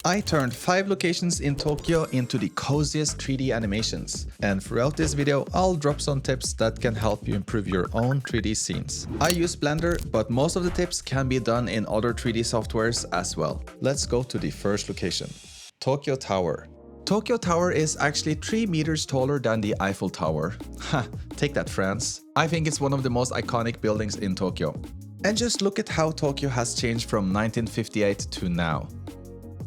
I turned 5 locations in Tokyo into the coziest 3D animations, and throughout this video I'll drop some tips that can help you improve your own 3D scenes. I use Blender, but most of the tips can be done in other 3D softwares as well. Let's go to the first location. Tokyo Tower. Tokyo Tower is actually 3 meters taller than the Eiffel Tower. Ha, take that, France. I think it's one of the most iconic buildings in Tokyo. And just look at how Tokyo has changed from 1958 to now.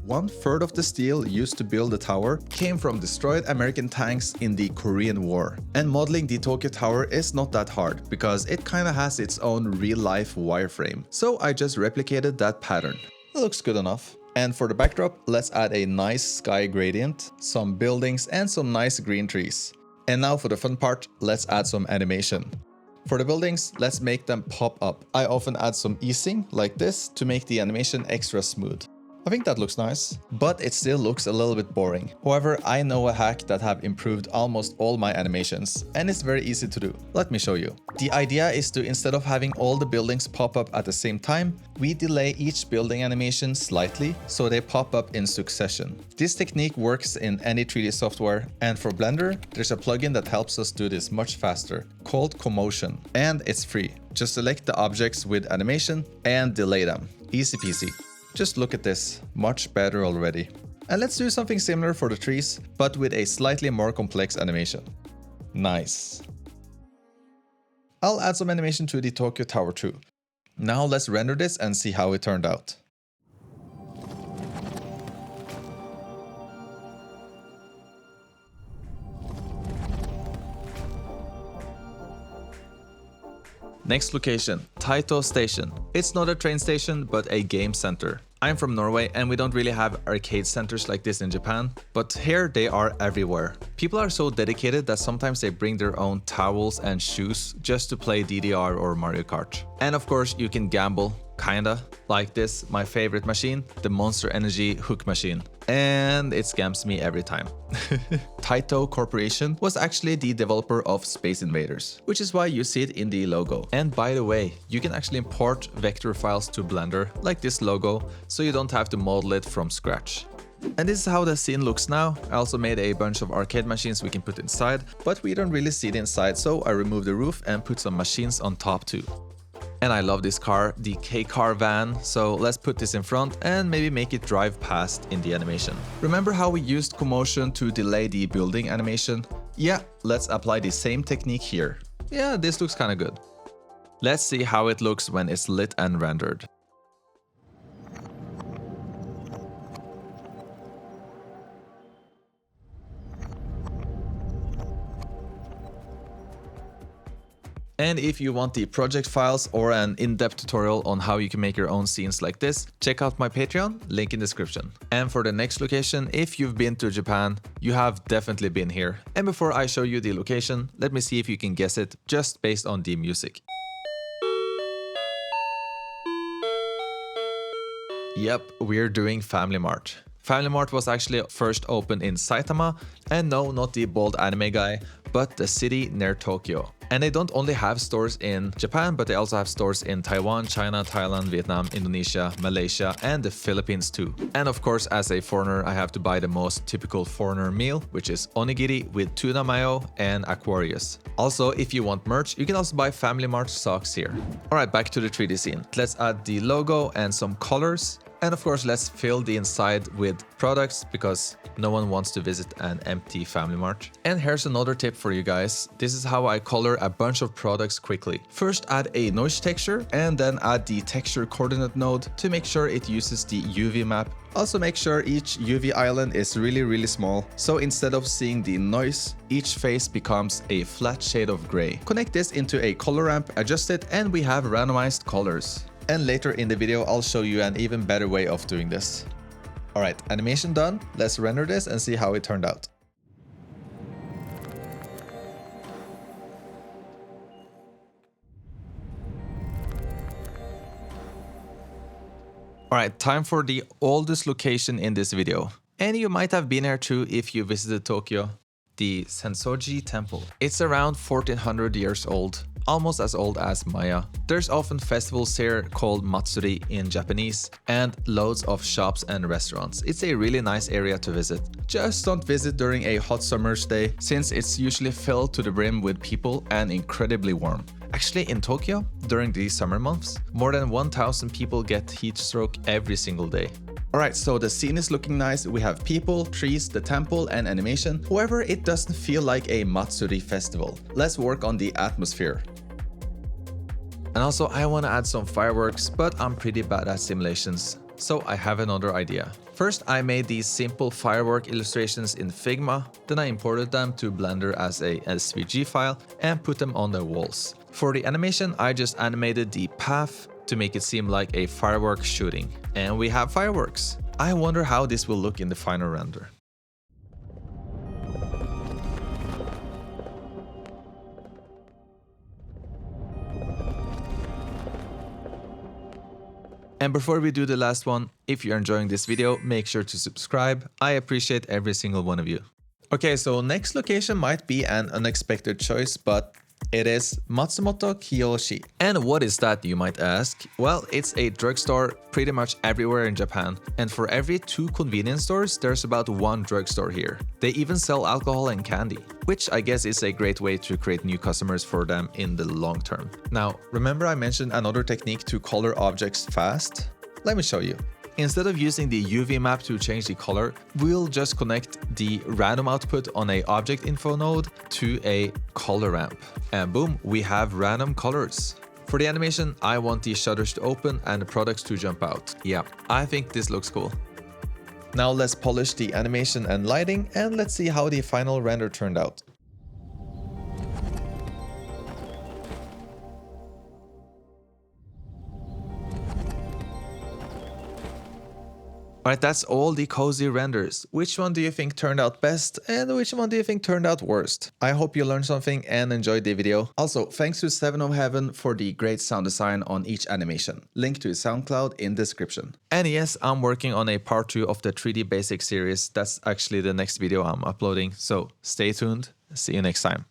1/3 of the steel used to build the tower came from destroyed American tanks in the Korean War. And modeling the Tokyo Tower is not that hard, because it kinda has its own real-life wireframe. So I just replicated that pattern. It looks good enough. And for the backdrop, let's add a nice sky gradient, some buildings, and some nice green trees. And now for the fun part, let's add some animation. For the buildings, let's make them pop up. I often add some easing like this to make the animation extra smooth. I think that looks nice, but it still looks a little bit boring. However, I know a hack that have improved almost all my animations, and it's very easy to do. Let me show you. The idea is to, instead of having all the buildings pop up at the same time, we delay each building animation slightly so they pop up in succession. This technique works in any 3D software, and for Blender, there's a plugin that helps us do this much faster, called Commotion, and it's free. Just select the objects with animation and delay them. Easy peasy. Just look at this, much better already. And let's do something similar for the trees, but with a slightly more complex animation. Nice. I'll add some animation to the Tokyo Tower too. Now let's render this and see how it turned out. Next location, Taito Station. It's not a train station, but a game center. I'm from Norway and we don't really have arcade centers like this in Japan, but here they are everywhere. People are so dedicated that sometimes they bring their own towels and shoes just to play DDR or Mario Kart. And of course you can gamble, kinda, like this, my favorite machine, the Monster Energy hook machine. And it scams me every time. Taito Corporation was actually the developer of Space Invaders, which is why you see it in the logo. And by the way, you can actually import vector files to Blender, like this logo, so you don't have to model it from scratch. And this is how the scene looks now. I also made a bunch of arcade machines we can put inside, but we don't really see the inside, so I removed the roof and put some machines on top too. And I love this car, the K-Car van, so let's put this in front and maybe make it drive past in the animation. Remember how we used Commotion to delay the building animation? Yeah, let's apply the same technique here. Yeah, this looks kinda good. Let's see how it looks when it's lit and rendered. And if you want the project files or an in-depth tutorial on how you can make your own scenes like this, check out my Patreon, link in description. And for the next location, if you've been to Japan, you have definitely been here. And before I show you the location, let me see if you can guess it just based on the music. Yep, we're doing Family Mart. Family Mart was actually first opened in Saitama, and no, not the bald anime guy, but the city near Tokyo. And they don't only have stores in Japan, but they also have stores in Taiwan, China, Thailand, Vietnam, Indonesia, Malaysia, and the Philippines too. And of course, as a foreigner, I have to buy the most typical foreigner meal, which is onigiri with tuna mayo and Aquarius. Also, if you want merch, you can also buy Family Mart socks here. Alright, back to the 3D scene. Let's add the logo and some colors. And of course, let's fill the inside with products because no one wants to visit an empty Family Mart. And here's another tip for you guys. This is how I color a bunch of products quickly. First, add a noise texture and then add the texture coordinate node to make sure it uses the UV map. Also make sure each UV island is really small. So instead of seeing the noise, each face becomes a flat shade of gray. Connect this into a color ramp, adjust it, and we have randomized colors. And later in the video, I'll show you an even better way of doing this. Alright, animation done. Let's render this and see how it turned out. Alright, time for the oldest location in this video. And you might have been here too if you visited Tokyo. The Sensoji temple. It's around 1400 years old. almost as old as Maya. There's often festivals here called Matsuri in Japanese, and loads of shops and restaurants. It's a really nice area to visit. Just don't visit during a hot summer's day, since it's usually filled to the brim with people and incredibly warm. Actually, in Tokyo, during these summer months, more than 1,000 people get heat stroke every single day. Alright, so the scene is looking nice. We have people, trees, the temple, and animation. However, it doesn't feel like a Matsuri festival. Let's work on the atmosphere. And also, I want to add some fireworks, but I'm pretty bad at simulations, so I have another idea. First, I made these simple firework illustrations in Figma, then I imported them to Blender as a SVG file and put them on the walls. For the animation, I just animated the path to make it seem like a firework shooting. And we have fireworks. I wonder how this will look in the final render. And before we do the last one, if you're enjoying this video, make sure to subscribe. I appreciate every single one of you. Okay, so next location might be an unexpected choice, but it is Matsumoto Kiyoshi. And what is that, you might ask? Well, it's a drugstore pretty much everywhere in Japan. And for every 2 convenience stores, there's about 1 drugstore here. They even sell alcohol and candy, which I guess is a great way to create new customers for them in the long term. Now, remember I mentioned another technique to color objects fast? Let me show you. Instead of using the UV map to change the color, we'll just connect the random output on a object info node to a color ramp. And boom, we have random colors. For the animation, I want the shutters to open and the products to jump out. Yeah, I think this looks cool. Now let's polish the animation and lighting, and let's see how the final render turned out. Alright, that's all the cozy renders. Which one do you think turned out best and which one do you think turned out worst? I hope you learned something and enjoyed the video. Also, thanks to Seven of Heaven for the great sound design on each animation. Link to his SoundCloud in description. And yes, I'm working on a part 2 of the 3D Basics series. That's actually the next video I'm uploading, so stay tuned. See you next time.